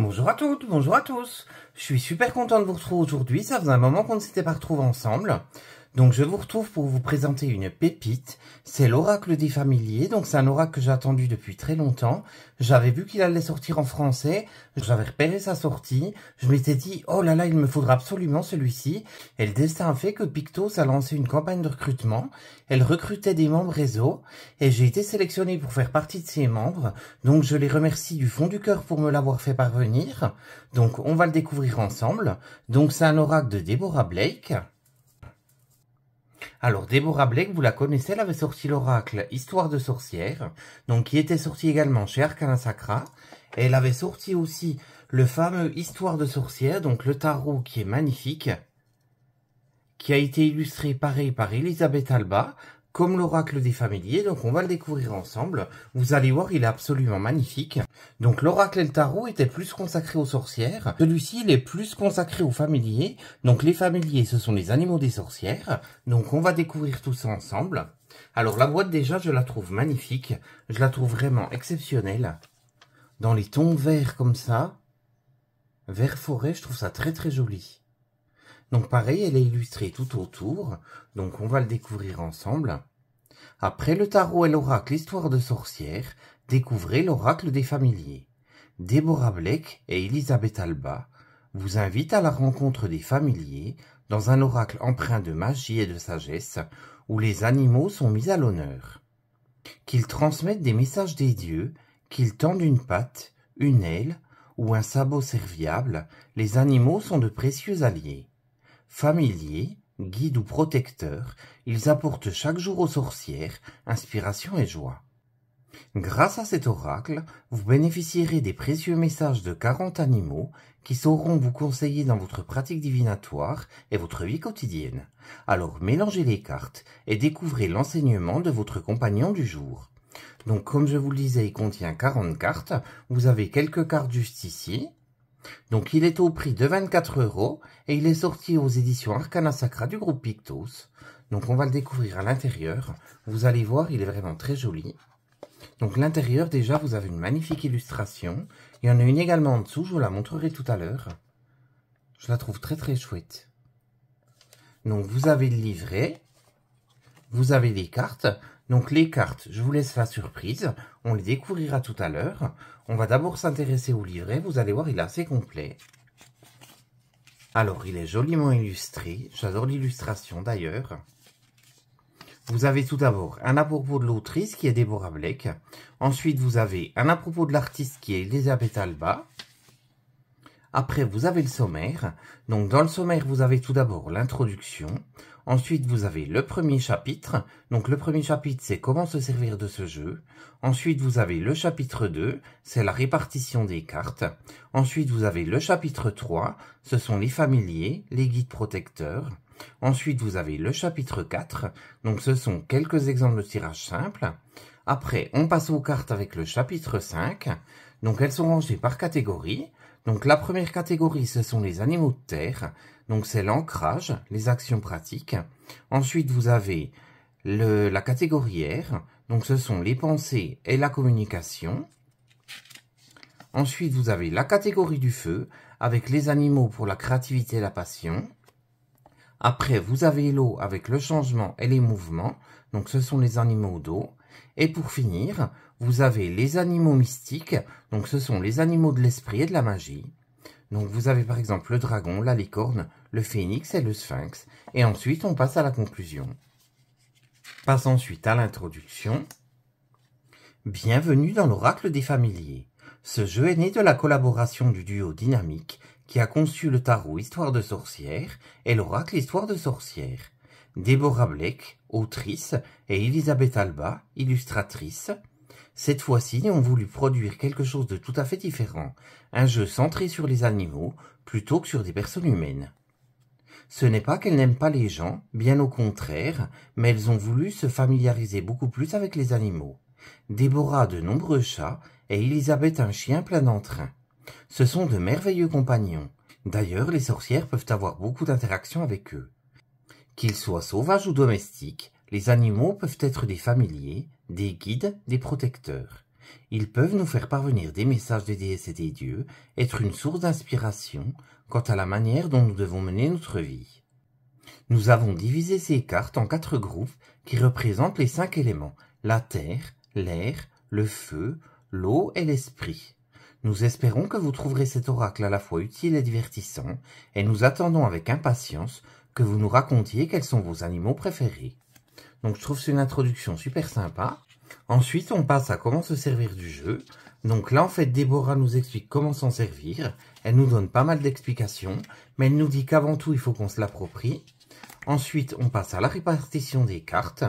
Bonjour à toutes, bonjour à tous. Je suis super content de vous retrouver aujourd'hui. Ça faisait un moment qu'on ne s'était pas retrouvés ensemble. Donc je vous retrouve pour vous présenter une pépite. C'est l'oracle des familiers. Donc c'est un oracle que j'ai attendu depuis très longtemps. J'avais vu qu'il allait sortir en français. J'avais repéré sa sortie. Je m'étais dit, oh là là, il me faudra absolument celui-ci. Et le destin a fait que Pictos a lancé une campagne de recrutement. Elle recrutait des membres réseau. Et j'ai été sélectionné pour faire partie de ces membres. Donc je les remercie du fond du cœur pour me l'avoir fait parvenir. Donc on va le découvrir ensemble. Donc c'est un oracle de Deborah Blake. Alors, Deborah Blake, vous la connaissez, elle avait sorti l'oracle Histoire de sorcière, donc qui était sorti également chez Arcana Sacra. Et elle avait sorti aussi le fameux Histoire de sorcière, donc le tarot qui est magnifique, qui a été illustré pareil par Elisabeth Alba, comme l'oracle des familiers, donc on va le découvrir ensemble. Vous allez voir, il est absolument magnifique. Donc l'oracle et le tarot étaient plus consacrés aux sorcières. Celui-ci, il est plus consacré aux familiers. Donc les familiers, ce sont les animaux des sorcières. Donc on va découvrir tout ça ensemble. Alors la boîte déjà, je la trouve magnifique. Je la trouve vraiment exceptionnelle. Dans les tons verts comme ça, vert forêt, je trouve ça très très joli. Donc pareil, elle est illustrée tout autour, donc on va le découvrir ensemble. Après le tarot et l'oracle Histoire de sorcière, découvrez l'oracle des familiers. Deborah Blake et Elisabeth Alba vous invitent à la rencontre des familiers dans un oracle empreint de magie et de sagesse où les animaux sont mis à l'honneur. Qu'ils transmettent des messages des dieux, qu'ils tendent une patte, une aile ou un sabot serviable, les animaux sont de précieux alliés. Familiers, guides ou protecteurs, ils apportent chaque jour aux sorcières inspiration et joie. Grâce à cet oracle, vous bénéficierez des précieux messages de 40 animaux qui sauront vous conseiller dans votre pratique divinatoire et votre vie quotidienne. Alors mélangez les cartes et découvrez l'enseignement de votre compagnon du jour. Donc comme je vous le disais, il contient 40 cartes. Vous avez quelques cartes juste ici. Donc il est au prix de 24 € et il est sorti aux éditions Arcana Sacra du groupe Pictos. Donc on va le découvrir à l'intérieur. Vous allez voir, il est vraiment très joli. Donc l'intérieur déjà, vous avez une magnifique illustration. Il y en a une également en dessous, je vous la montrerai tout à l'heure. Je la trouve très très chouette. Donc vous avez le livret. Vous avez les cartes. Donc les cartes, je vous laisse la surprise. On les découvrira tout à l'heure. On va d'abord s'intéresser au livret. Vous allez voir, il est assez complet. Alors, il est joliment illustré. J'adore l'illustration d'ailleurs. Vous avez tout d'abord un à propos de l'autrice qui est Deborah Blake. Ensuite, vous avez un à propos de l'artiste qui est Elisabeth Alba. Après, vous avez le sommaire. Donc, dans le sommaire, vous avez tout d'abord l'introduction. Ensuite, vous avez le premier chapitre. Donc, le premier chapitre, c'est comment se servir de ce jeu. Ensuite, vous avez le chapitre 2, c'est la répartition des cartes. Ensuite, vous avez le chapitre 3, ce sont les familiers, les guides protecteurs. Ensuite, vous avez le chapitre 4, donc ce sont quelques exemples de tirage simple. Après, on passe aux cartes avec le chapitre 5. Donc, elles sont rangées par catégorie. Donc la première catégorie, ce sont les animaux de terre. Donc c'est l'ancrage, les actions pratiques. Ensuite, vous avez la catégorie air. Donc ce sont les pensées et la communication. Ensuite, vous avez la catégorie du feu, avec les animaux pour la créativité et la passion. Après, vous avez l'eau avec le changement et les mouvements. Donc ce sont les animaux d'eau. Et pour finir, vous avez les animaux mystiques, donc ce sont les animaux de l'esprit et de la magie. Donc vous avez par exemple le dragon, la licorne, le phénix et le sphinx. Et ensuite, on passe à la conclusion. Passe ensuite à l'introduction. Bienvenue dans l'oracle des familiers. Ce jeu est né de la collaboration du duo dynamique qui a conçu le tarot Histoire de sorcière et l'oracle Histoire de sorcière. Deborah Blake, autrice, et Elisabeth Alba, illustratrice. Cette fois-ci, ont voulu produire quelque chose de tout à fait différent, un jeu centré sur les animaux plutôt que sur des personnes humaines. Ce n'est pas qu'elles n'aiment pas les gens, bien au contraire, mais elles ont voulu se familiariser beaucoup plus avec les animaux. Deborah a de nombreux chats et Elisabeth un chien plein d'entrain. Ce sont de merveilleux compagnons. D'ailleurs, les sorcières peuvent avoir beaucoup d'interactions avec eux. Qu'ils soient sauvages ou domestiques, les animaux peuvent être des familiers, des guides, des protecteurs. Ils peuvent nous faire parvenir des messages des déesses et des dieux, être une source d'inspiration quant à la manière dont nous devons mener notre vie. Nous avons divisé ces cartes en 4 groupes qui représentent les 5 éléments, la terre, l'air, le feu, l'eau et l'esprit. Nous espérons que vous trouverez cet oracle à la fois utile et divertissant, et nous attendons avec impatience que vous nous racontiez quels sont vos animaux préférés. Donc je trouve que c'est une introduction super sympa. Ensuite, on passe à comment se servir du jeu. Donc là, en fait, Déborah nous explique comment s'en servir. Elle nous donne pas mal d'explications, mais elle nous dit qu'avant tout, il faut qu'on se l'approprie. Ensuite, on passe à la répartition des cartes.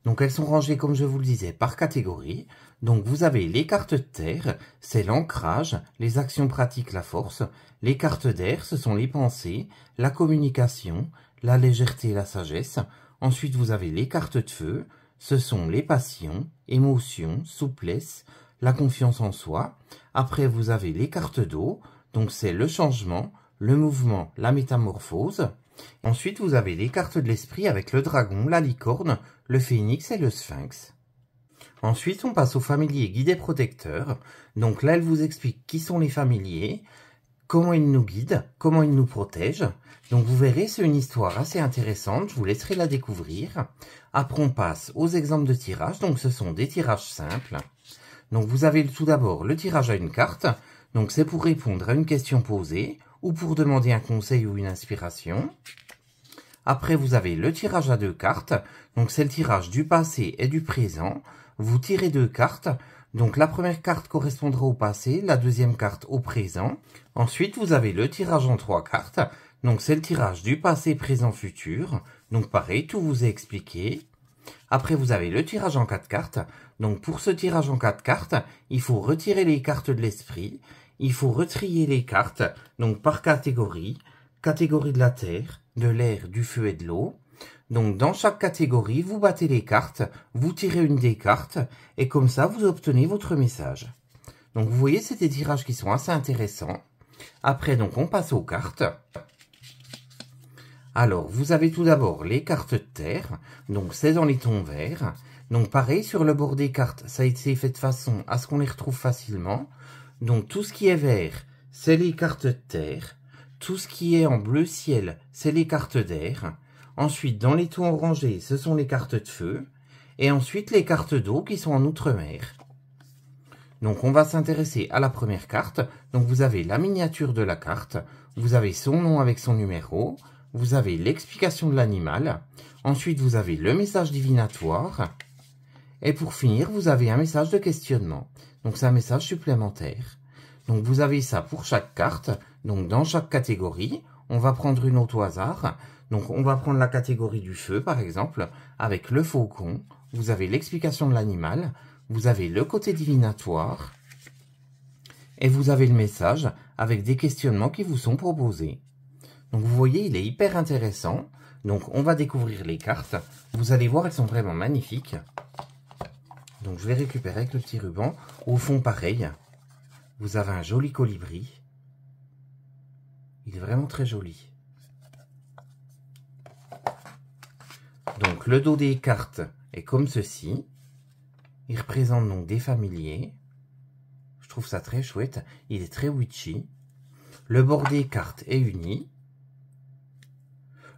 Donc elles sont rangées, comme je vous le disais, par catégorie. Donc vous avez les cartes de terre, c'est l'ancrage, les actions pratiques, la force. Les cartes d'air, ce sont les pensées, la communication, la légèreté et la sagesse. Ensuite, vous avez les cartes de feu, ce sont les passions, émotions, souplesse, la confiance en soi. Après, vous avez les cartes d'eau, donc c'est le changement, le mouvement, la métamorphose. Ensuite, vous avez les cartes de l'esprit avec le dragon, la licorne, le phénix et le sphinx. Ensuite, on passe aux familiers guidés protecteurs. Donc là, elle vous explique qui sont les familiers, comment ils nous guident, comment ils nous protègent. Donc vous verrez, c'est une histoire assez intéressante, je vous laisserai la découvrir. Après, on passe aux exemples de tirage. Donc ce sont des tirages simples. Donc vous avez tout d'abord le tirage à une carte. Donc c'est pour répondre à une question posée ou pour demander un conseil ou une inspiration. Après, vous avez le tirage à 2 cartes. Donc c'est le tirage du passé et du présent. Vous tirez 2 cartes. Donc la première carte correspondra au passé, la deuxième carte au présent. Ensuite, vous avez le tirage en 3 cartes. Donc c'est le tirage du passé, présent, futur. Donc pareil, tout vous est expliqué. Après, vous avez le tirage en 4 cartes. Donc pour ce tirage en 4 cartes, il faut retirer les cartes de l'esprit. Il faut retrier les cartes, donc par catégorie. Catégorie de la terre, de l'air, du feu et de l'eau. Donc dans chaque catégorie, vous battez les cartes, vous tirez une des cartes, et comme ça, vous obtenez votre message. Donc vous voyez, c'est des tirages qui sont assez intéressants. Après, donc on passe aux cartes. Alors, vous avez tout d'abord les cartes de terre, donc c'est dans les tons verts. Donc pareil, sur le bord des cartes, ça a été fait de façon à ce qu'on les retrouve facilement. Donc tout ce qui est vert, c'est les cartes de terre. Tout ce qui est en bleu ciel, c'est les cartes d'air. Ensuite, dans les tons orangés, ce sont les cartes de feu. Et ensuite, les cartes d'eau qui sont en outre-mer. Donc on va s'intéresser à la première carte. Donc vous avez la miniature de la carte. Vous avez son nom avec son numéro. Vous avez l'explication de l'animal. Ensuite, vous avez le message divinatoire. Et pour finir, vous avez un message de questionnement. Donc c'est un message supplémentaire. Donc vous avez ça pour chaque carte. Donc dans chaque catégorie, on va prendre une autre au hasard. Donc on va prendre la catégorie du feu par exemple, avec le faucon. Vous avez l'explication de l'animal. Vous avez le côté divinatoire. Et vous avez le message avec des questionnements qui vous sont proposés. Donc vous voyez, il est hyper intéressant. Donc on va découvrir les cartes. Vous allez voir, elles sont vraiment magnifiques. Donc je vais récupérer avec le petit ruban. Au fond, pareil. Vous avez un joli colibri. Il est vraiment très joli. Donc le dos des cartes est comme ceci. Il représente donc des familiers. Je trouve ça très chouette. Il est très witchy. Le bord des cartes est uni.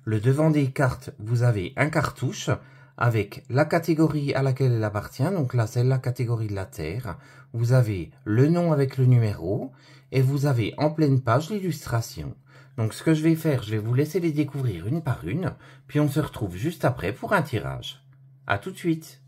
Le devant des cartes, vous avez un cartouche avec la catégorie à laquelle elle appartient. Donc là, c'est la catégorie de la Terre. Vous avez le nom avec le numéro et vous avez en pleine page l'illustration. Donc ce que je vais faire, je vais vous laisser les découvrir une par une, puis on se retrouve juste après pour un tirage. À tout de suite!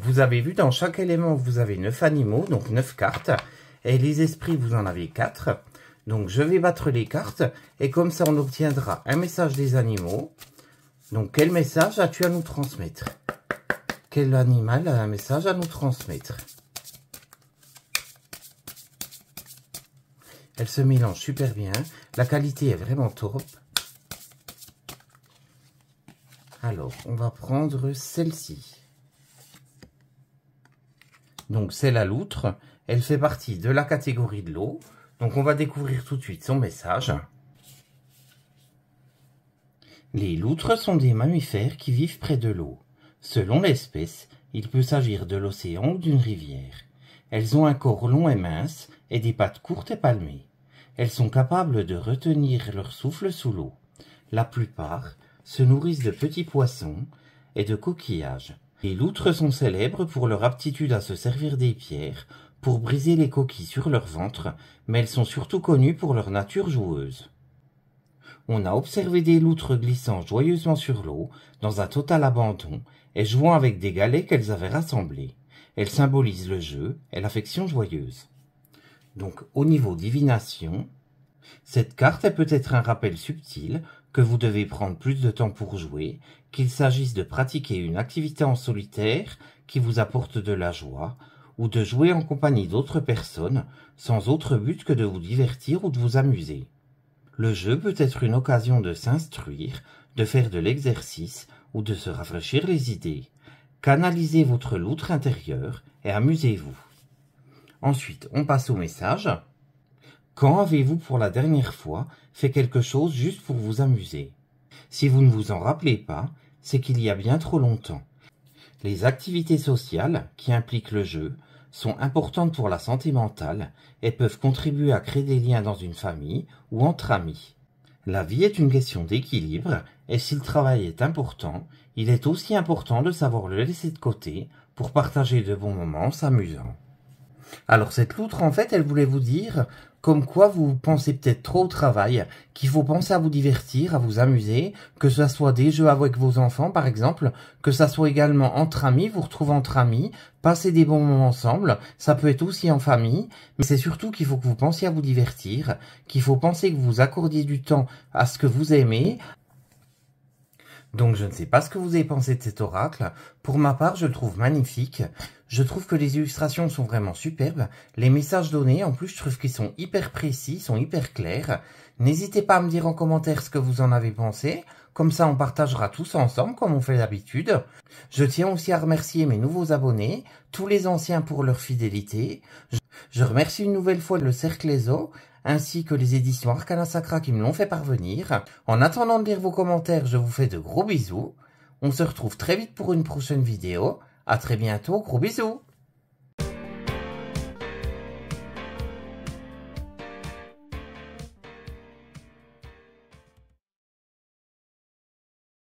vous avez vu, dans chaque élément, vous avez 9 animaux, donc 9 cartes. Et les esprits, vous en avez 4. Donc, je vais battre les cartes. Et comme ça, on obtiendra un message des animaux. Donc, quel message as-tu à nous transmettre? Quel animal a un message à nous transmettre? Elle se mélange super bien. La qualité est vraiment top. Alors, on va prendre celle-ci. Donc, c'est la loutre. Elle fait partie de la catégorie de l'eau. Donc, on va découvrir tout de suite son message. Les loutres sont des mammifères qui vivent près de l'eau. Selon l'espèce, il peut s'agir de l'océan ou d'une rivière. Elles ont un corps long et mince et des pattes courtes et palmées. Elles sont capables de retenir leur souffle sous l'eau. La plupart se nourrissent de petits poissons et de coquillages. Les loutres sont célèbres pour leur aptitude à se servir des pierres pour briser les coquilles sur leur ventre, mais elles sont surtout connues pour leur nature joueuse. On a observé des loutres glissant joyeusement sur l'eau, dans un total abandon, et jouant avec des galets qu'elles avaient rassemblés. Elles symbolisent le jeu et l'affection joyeuse. Donc, au niveau divination, cette carte est peut-être un rappel subtil que vous devez prendre plus de temps pour jouer, qu'il s'agisse de pratiquer une activité en solitaire qui vous apporte de la joie, ou de jouer en compagnie d'autres personnes, sans autre but que de vous divertir ou de vous amuser. Le jeu peut être une occasion de s'instruire, de faire de l'exercice ou de se rafraîchir les idées. Canalisez votre loutre intérieure et amusez-vous. Ensuite, on passe au message. Quand avez-vous pour la dernière fois fait quelque chose juste pour vous amuser? Si vous ne vous en rappelez pas, c'est qu'il y a bien trop longtemps. Les activités sociales, qui impliquent le jeu, sont importantes pour la santé mentale et peuvent contribuer à créer des liens dans une famille ou entre amis. La vie est une question d'équilibre et si le travail est important, il est aussi important de savoir le laisser de côté pour partager de bons moments en s'amusant. Alors cette loutre, en fait, elle voulait vous dire comme quoi vous pensez peut-être trop au travail, qu'il faut penser à vous divertir, à vous amuser, que ce soit des jeux avec vos enfants par exemple, que ça soit également entre amis, vous retrouvez entre amis, passer des bons moments ensemble, ça peut être aussi en famille, mais c'est surtout qu'il faut que vous pensiez à vous divertir, qu'il faut penser que vous accordiez du temps à ce que vous aimez. Donc je ne sais pas ce que vous avez pensé de cet oracle. Pour ma part, je le trouve magnifique. Je trouve que les illustrations sont vraiment superbes. Les messages donnés, en plus, je trouve qu'ils sont hyper précis, sont hyper clairs. N'hésitez pas à me dire en commentaire ce que vous en avez pensé. Comme ça, on partagera tous ensemble, comme on fait d'habitude. Je tiens aussi à remercier mes nouveaux abonnés, tous les anciens pour leur fidélité. Je remercie une nouvelle fois le Cercle ESO, ainsi que les éditions Arcana Sacra qui me l'ont fait parvenir. En attendant de lire vos commentaires, je vous fais de gros bisous. On se retrouve très vite pour une prochaine vidéo. À très bientôt, gros bisous.